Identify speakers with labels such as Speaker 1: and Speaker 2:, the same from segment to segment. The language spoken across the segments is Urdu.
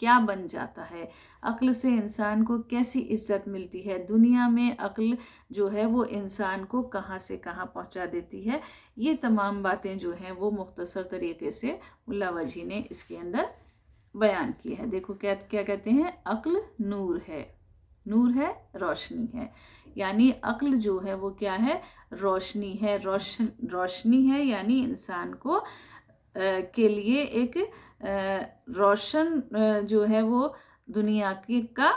Speaker 1: کیا بن جاتا ہے، عقل سے انسان کو کیسی عزت ملتی ہے، دنیا میں عقل جو ہے وہ انسان کو کہاں سے کہاں پہنچا دیتی ہے، یہ تمام باتیں جو ہیں وہ مختصر طریقے سے ملا وجی نے اس کے اندر بیان کی ہے۔ دیکھو کیا کہتے ہیں، عقل نور ہے، نور ہے روشنی ہے، یعنی عقل جو ہے وہ کیا ہے، روشنی ہے، روشنی ہے، یعنی انسان کو کے لیے ایک روشن جو ہے وہ دنیا کا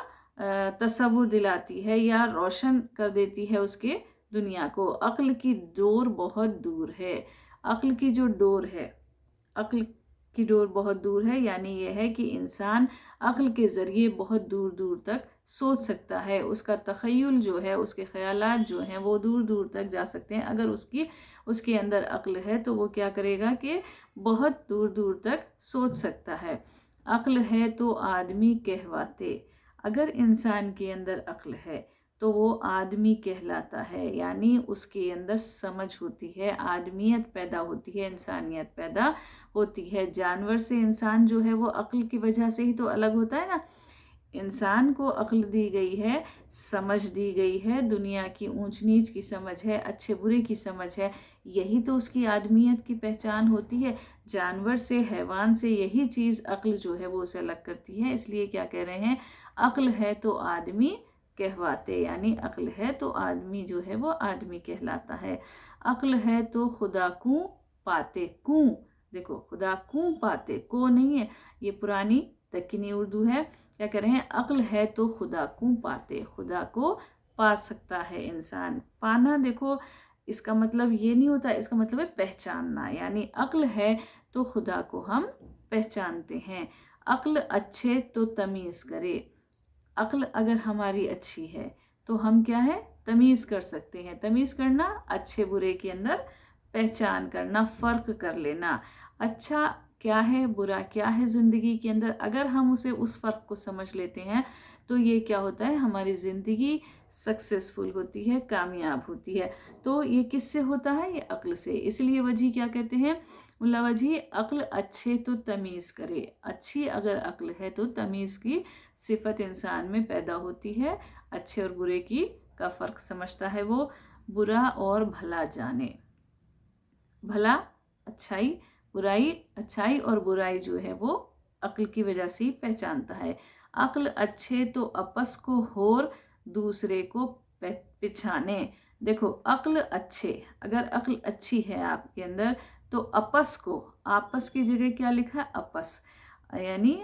Speaker 1: تصور دلاتی ہے یا روشن کر دیتی ہے اس کے دنیا کو۔ عقل کی ڈور بہت دور ہے، عقل کی جو ڈور ہے، عقل کی ڈور بہت دور ہے، یعنی یہ ہے کہ انسان عقل کے ذریعے بہت دور دور تک سوچ سکتا ہے، اس کا تخیل جو ہے، اس کے خیالات جو ہیں وہ دور دور تک جا سکتے ہیں۔ اگر اس کے اندر عقل ہے تو وہ کیا کرے گا کہ بہت دور دور تک سوچ سکتا ہے۔ عقل ہے تو آدمی کہواتے، اگر انسان کے اندر عقل ہے تو وہ آدمی کہلاتا ہے، یعنی اس کے اندر سمجھ ہوتی ہے، آدمیت پیدا ہوتی ہے، انسانیت پیدا ہوتی ہے۔ جانور سے انسان جو ہے وہ عقل کی وجہ سے ہی تو الگ ہوتا ہے نا۔ انسان کو عقل دی گئی ہے، سمجھ دی گئی ہے، دنیا کی اونچ نیچ کی سمجھ ہے، اچھے برے کی سمجھ ہے، یہی تو اس کی آدمیت کی پہچان ہوتی ہے۔ جانور سے، حیوان سے یہی چیز عقل جو ہے وہ اسے الگ کرتی ہے۔ اس لیے کیا کہہ رہے ہیں، عقل ہے تو آدمی کہواتے، یعنی عقل ہے تو آدمی جو ہے وہ آدمی کہلاتا ہے۔ عقل ہے تو خدا کو پاتے، کوں دیکھو، خدا کو پاتے، کو نہیں ہے، یہ پرانی دکنی اردو ہے۔ کیا کہہ رہے ہیں، عقل ہے تو خدا کو پاتے، خدا کو پا سکتا ہے انسان۔ پانا دیکھو اس کا مطلب یہ نہیں ہوتا، اس کا مطلب ہے پہچاننا، یعنی عقل ہے تو خدا کو ہم پہچانتے ہیں۔ عقل اچھے تو تمیز کرے، عقل اگر ہماری اچھی ہے تو ہم کیا ہے، تمیز کر سکتے ہیں۔ تمیز کرنا، اچھے برے کے اندر پہچان کرنا، فرق کر لینا، اچھا کیا ہے، برا کیا ہے زندگی کے اندر۔ اگر ہم اس فرق کو سمجھ لیتے ہیں تو یہ کیا ہوتا ہے، ہماری زندگی سکسیسفل ہوتی ہے، کامیاب ہوتی ہے۔ تو یہ کس سے ہوتا ہے، یہ عقل سے۔ اس لیے وجی کیا کہتے ہیں، ملا وجی، عقل اچھے تو تمیز کرے، اچھی اگر عقل ہے تو تمیز کی صفت انسان میں پیدا ہوتی ہے، اچھے اور برے کا فرق سمجھتا ہے، وہ برا اور بھلا جانے، بھلا اچھائی، برائی اچھائی اور برائی جو ہے وہ عقل کی وجہ سے پہچانتا ہے۔ عقل اچھے تو آپس کو ہور دوسرے کو پچھانے، دیکھو عقل اچھے، اگر عقل اچھی ہے آپ کے اندر تو آپس کو، آپس کی جگہ کیا لکھا ہے، آپس، یعنی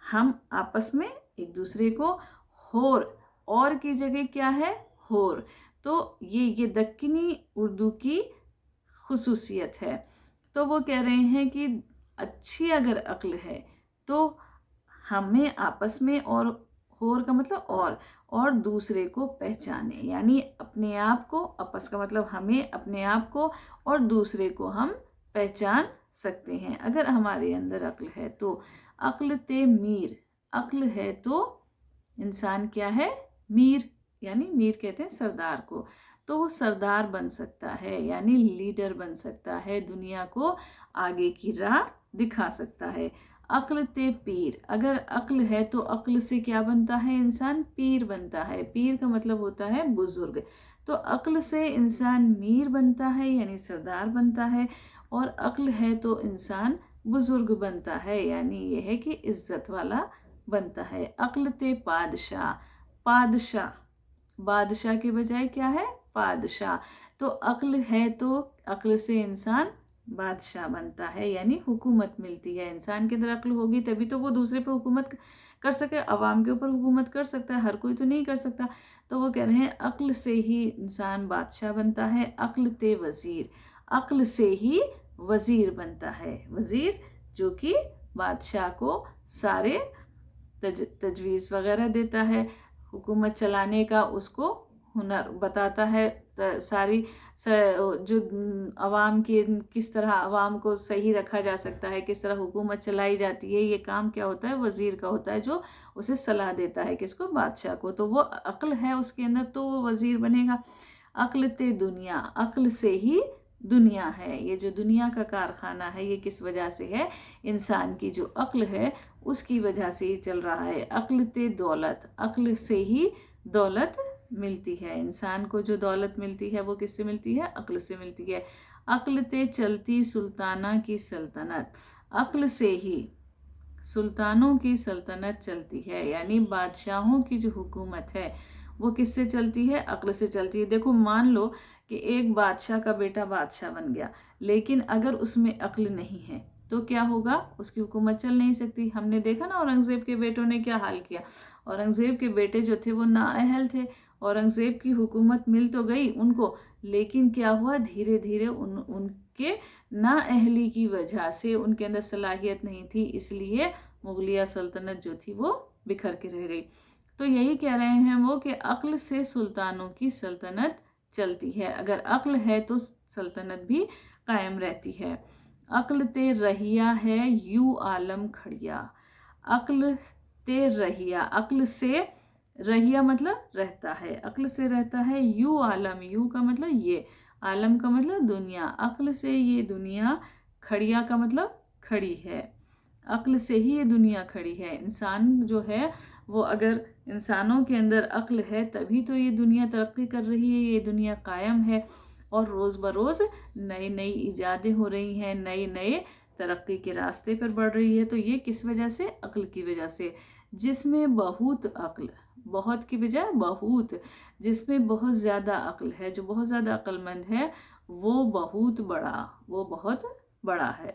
Speaker 1: ہم آپس میں ایک دوسرے کو، اور کی جگہ کیا ہے، ہور، تو یہ دکنی اردو کی خصوصیت ہے۔ تو وہ کہہ رہے ہیں کہ اچھی اگر عقل ہے تو ہمیں آپس میں، اور کا مطلب اور دوسرے کو پہچانے، یعنی اپنے آپ کو، آپس کا مطلب ہمیں اپنے آپ کو اور دوسرے کو ہم پہچان سکتے ہیں اگر ہمارے اندر عقل ہے تو۔ عقل تے میر، عقل ہے تو انسان کیا ہے، میر، یعنی میر کہتے ہیں سردار کو، تو وہ سردار بن سکتا ہے، یعنی لیڈر بن سکتا ہے، دنیا کو آگے کی راہ دکھا سکتا ہے۔ عقل تے پیر، اگر عقل ہے تو عقل سے کیا بنتا ہے، انسان پیر بنتا ہے، پیر کا مطلب ہوتا ہے بزرگ، تو عقل سے انسان میر بنتا ہے یعنی سردار بنتا ہے، اور عقل ہے تو انسان بزرگ بنتا ہے، یعنی یہ ہے کہ عزت والا بنتا ہے۔ عقل تے بادشاہ، بادشاہ کے بجائے کیا ہے، بادشاہ، تو عقل ہے تو عقل سے انسان بادشاہ بنتا ہے، یعنی حکومت ملتی ہے۔ انسان کے اندر عقل ہوگی تبھی تو وہ دوسرے پہ حکومت کر سکے، عوام کے اوپر حکومت کر سکتا ہے، ہر کوئی تو نہیں کر سکتا۔ تو وہ کہہ رہے ہیں عقل سے ہی انسان بادشاہ بنتا ہے۔ عقل تے وزیر، عقل سے ہی وزیر بنتا ہے، وزیر جو کہ بادشاہ کو سارے تجویز وغیرہ دیتا ہے، حکومت چلانے کا اس کو ہنر بتاتا ہے، ساری جو عوام کی کس طرح عوام کو صحیح رکھا جا سکتا ہے، کس طرح حکومت چلائی جاتی ہے، یہ کام کیا ہوتا ہے، وزیر کا ہوتا ہے، جو اسے صلاح دیتا ہے، کس کو، بادشاہ کو۔ تو وہ عقل ہے اس کے اندر تو وہ وزیر بنے گا۔ عقل تے دنیا، عقل سے ہی دنیا ہے، یہ جو دنیا کا کارخانہ ہے یہ کس وجہ سے ہے، انسان کی جو عقل ہے اس کی وجہ سے ہی چل رہا ہے۔ عقل تے دولت، عقل سے ہی دولت ملتی ہے، انسان کو جو دولت ملتی ہے وہ کس سے ملتی ہے؟ عقل سے ملتی ہے۔ عقل تے چلتی سلطانہ کی سلطنت، عقل سے ہی سلطانوں کی سلطنت چلتی ہے، یعنی بادشاہوں کی جو حکومت ہے وہ کس سے چلتی ہے؟ عقل سے چلتی ہے۔ دیکھو مان لو کہ ایک بادشاہ کا بیٹا بادشاہ بن گیا، لیکن اگر اس میں عقل نہیں ہے تو کیا ہوگا؟ اس کی حکومت چل نہیں سکتی۔ ہم نے دیکھا نا اورنگزیب کے بیٹوں نے کیا حال کیا۔ اورنگزیب کے بیٹے جو تھے وہ نااہل تھے، اورنگزیب کی حکومت مل تو گئی ان کو، لیکن کیا ہوا؟ دھیرے دھیرے ان کے نااہلی کی وجہ سے، ان کے اندر صلاحیت نہیں تھی، اس لیے مغلیہ سلطنت جو تھی وہ بکھر کے رہ گئی۔ تو یہی کہہ رہے ہیں وہ کہ عقل سے سلطانوں کی سلطنت چلتی ہے، اگر عقل ہے تو سلطنت بھی قائم رہتی ہے۔ عقل تے رہیا ہے یوں عالم کھڑیا، عقل تے رہیا، عقل سے رہیا مطلب رہتا ہے، عقل سے رہتا ہے یوں عالم، یوں کا مطلب یہ، عالم کا مطلب دنیا، عقل سے یہ دنیا، کھڑیا کا مطلب کھڑی ہے، عقل سے ہی یہ دنیا کھڑی ہے۔ انسان جو ہے وہ اگر انسانوں کے اندر عقل ہے تبھی تو یہ دنیا ترقی کر رہی ہے، یہ دنیا قائم ہے، اور روز بروز نئی نئی ایجادیں ہو رہی ہیں، نئے ترقی کے راستے پر بڑھ رہی ہے۔ تو یہ کس وجہ سے؟ عقل کی وجہ سے۔ جس میں بہت عقل، بہت کی بجائے بہت، جس میں بہت زیادہ عقل ہے، جو بہت زیادہ عقل مند ہے، وہ بہت بڑا ہے،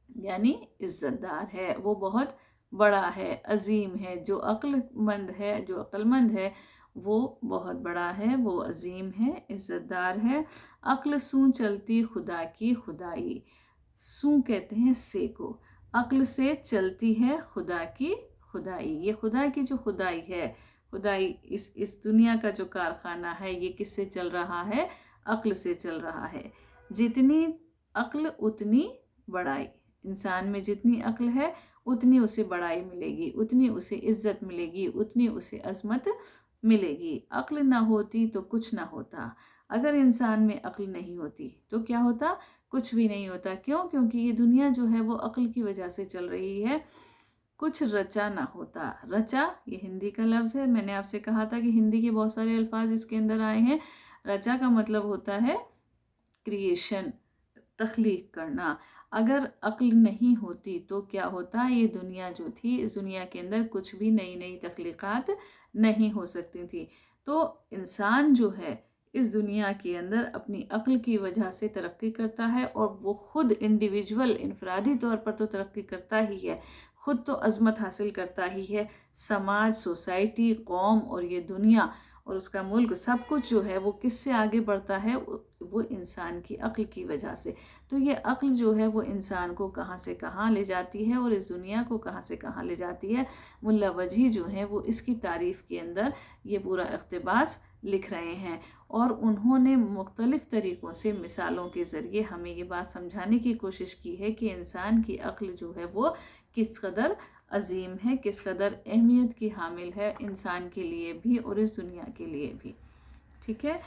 Speaker 1: یعنی عزت دار ہے، وہ بہت بڑا ہے، عظیم ہے۔ جو عقل مند ہے، جو عقل مند ہے وہ بہت بڑا ہے، وہ عظیم ہے، عزت دار ہے۔ عقل سوں چلتی خدا کی خدائی، سوں کہتے ہیں سے کو، عقل سے چلتی ہے خدا کی خدائی، یہ خدا کی جو خدائی ہے، خدائی اس دنیا کا جو کارخانہ ہے یہ کس سے چل رہا ہے؟ عقل سے چل رہا ہے۔ جتنی عقل اتنی بڑائی، انسان میں جتنی عقل ہے اتنی اسے بڑائی ملے گی، اتنی اسے عزت ملے گی، اتنی اسے عظمت ملے گی۔ عقل نہ ہوتی تو کچھ نہ ہوتا، اگر انسان میں عقل نہیں ہوتی تو کیا ہوتا؟ کچھ بھی نہیں ہوتا۔ کیوں؟ کیونکہ یہ دنیا جو ہے وہ عقل کی وجہ سے چل رہی ہے۔ کچھ رچا نہ ہوتا، رچا یہ ہندی کا لفظ ہے، میں نے آپ سے کہا تھا کہ ہندی کے بہت سارے الفاظ اس کے اندر آئے ہیں۔ رچا کا مطلب ہوتا ہے کریشن، تخلیق کرنا۔ اگر عقل نہیں ہوتی تو کیا ہوتا؟ یہ دنیا جو تھی، اس دنیا کے اندر کچھ بھی نئی تخلیقات نہیں ہو سکتی تھی۔ تو انسان جو ہے اس دنیا کے اندر اپنی عقل کی وجہ سے ترقی کرتا ہے، اور وہ خود انڈیویجول، انفرادی طور پر تو ترقی کرتا ہی ہے، خود تو عظمت حاصل کرتا ہی ہے، سماج، سوسائٹی، قوم اور یہ دنیا اور اس کا ملک سب کچھ جو ہے وہ کس سے آگے بڑھتا ہے؟ وہ انسان کی عقل کی وجہ سے۔ تو یہ عقل جو ہے وہ انسان کو کہاں سے کہاں لے جاتی ہے، اور اس دنیا کو کہاں سے کہاں لے جاتی ہے۔ ملا وجہی جو ہیں وہ اس کی تعریف کے اندر یہ پورا اقتباس لکھ رہے ہیں، اور انہوں نے مختلف طریقوں سے مثالوں کے ذریعے ہمیں یہ بات سمجھانے کی کوشش کی ہے کہ انسان کی عقل جو ہے وہ کس قدر عظیم ہے، کس قدر اہمیت کی حامل ہے، انسان کے لیے بھی اور اس دنیا کے لیے بھی۔ ٹھیک ہے،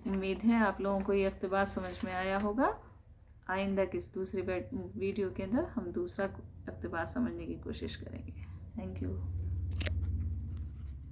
Speaker 1: امید ہے آپ لوگوں کو یہ اقتباس سمجھ میں آیا ہوگا۔ آئندہ کس دوسرے ویڈیو کے اندر ہم دوسرا اقتباس سمجھنے کی کوشش کریں گے۔ Thank you.